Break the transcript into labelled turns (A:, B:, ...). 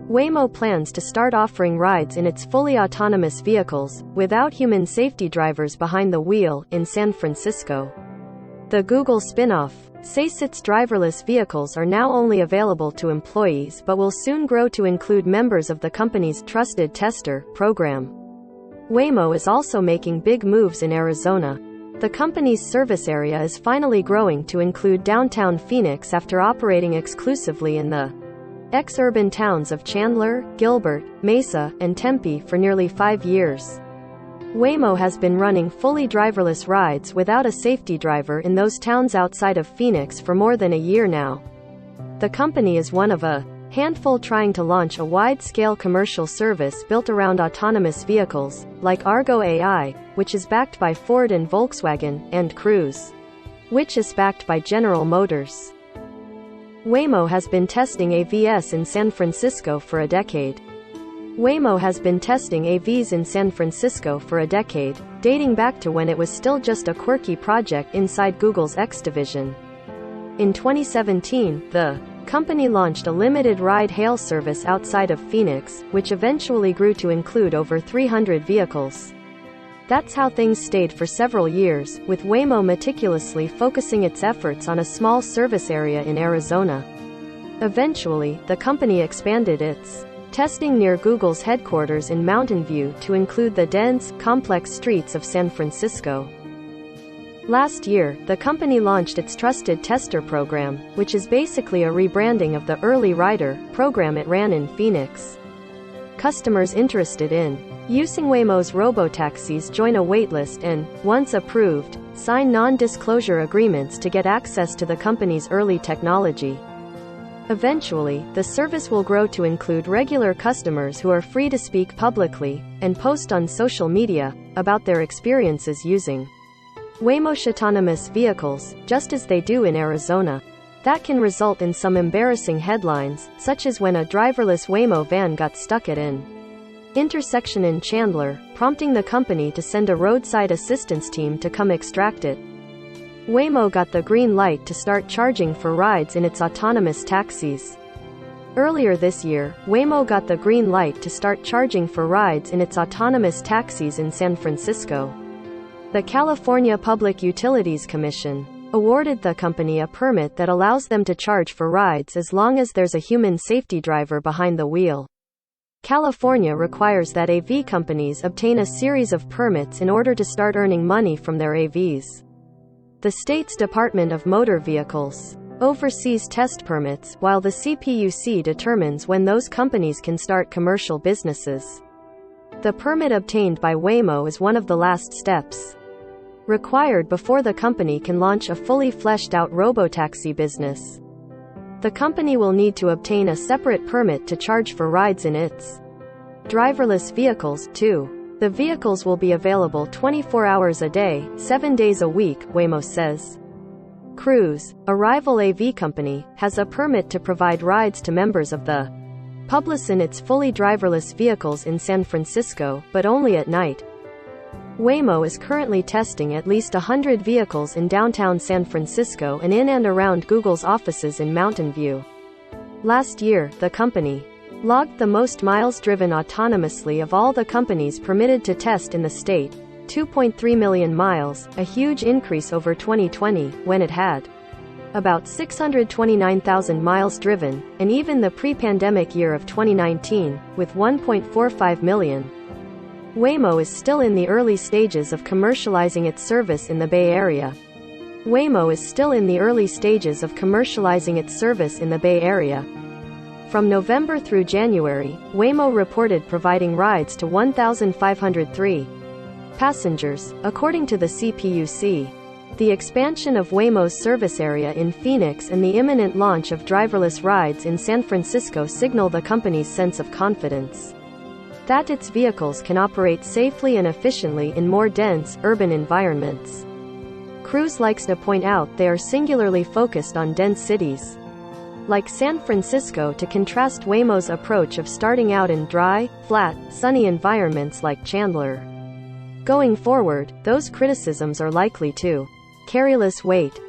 A: Waymo plans to start offering rides in its fully autonomous vehicles, without human safety drivers behind the wheel, in San Francisco. The Google spin-off says its driverless vehicles are now only available to employees but will soon grow to include members of the company's Trusted Tester program. Waymo is also making big moves in Arizona. The company's service area is finally growing to include downtown Phoenix after operating exclusively in the ex-urban towns of Chandler, Gilbert, Mesa, and Tempe for nearly 5 years. Waymo has been running fully driverless rides without a safety driver in those towns outside of Phoenix for more than a year now. The company is one of a handful trying to launch a wide-scale commercial service built around autonomous vehicles, like Argo AI, which is backed by Ford and Volkswagen, and Cruise, which is backed by General Motors. Waymo has been testing AVs in San Francisco for a decade. Waymo has been testing AVs in San Francisco for a decade, dating back to when it was still just a quirky project inside Google's X division. In 2017, the company launched a limited ride-hail service outside of Phoenix, which eventually grew to include over 300 vehicles. That's how things stayed for several years, with Waymo meticulously focusing its efforts on a small service area in Arizona. Eventually, the company expanded its testing near Google's headquarters in Mountain View to include the dense, complex streets of San Francisco. Last year, the company launched its Trusted Tester program, which is basically a rebranding of the Early Rider program it ran in Phoenix. Customers interested in using Waymo's robotaxis join a waitlist and, once approved, sign non-disclosure agreements to get access to the company's early technology. Eventually, the service will grow to include regular customers who are free to speak publicly and post on social media about their experiences using Waymo's autonomous vehicles, just as they do in Arizona. That can result in some embarrassing headlines, such as when a driverless Waymo van got stuck at an intersection in Chandler, prompting the company to send a roadside assistance team to come extract it. Waymo got the green light to start charging for rides in its autonomous taxis. Earlier this year, Waymo got the green light to start charging for rides in its autonomous taxis in San Francisco. The California Public Utilities Commission awarded the company a permit that allows them to charge for rides as long as there's a human safety driver behind the wheel. California requires that AV companies obtain a series of permits in order to start earning money from their AVs. The state's Department of Motor Vehicles oversees test permits, while the CPUC determines when those companies can start commercial businesses. The permit obtained by Waymo is one of the last steps required before the company can launch a fully fleshed-out robotaxi business. The company will need to obtain a separate permit to charge for rides in its driverless vehicles, too. The vehicles will be available 24 hours a day, 7 days a week, Waymo says. Cruise, a rival AV company, has a permit to provide rides to members of the public in its fully driverless vehicles in San Francisco, but only at night. Waymo is currently testing at least 100 vehicles in downtown San Francisco and in and around Google's offices in Mountain View. Last year, the company logged the most miles driven autonomously of all the companies permitted to test in the state, 2.3 million miles, a huge increase over 2020, when it had about 629,000 miles driven, and even the pre-pandemic year of 2019, with 1.45 million. Waymo is still in the early stages of commercializing its service in the Bay Area. From November through January, Waymo reported providing rides to 1,503 passengers, according to the CPUC. The expansion of Waymo's service area in Phoenix and the imminent launch of driverless rides in San Francisco signal the company's sense of confidence that its vehicles can operate safely and efficiently in more dense, urban environments. Cruise likes to point out they are singularly focused on dense cities like San Francisco to contrast Waymo's approach of starting out in dry, flat, sunny environments like Chandler. Going forward, those criticisms are likely to carry less weight.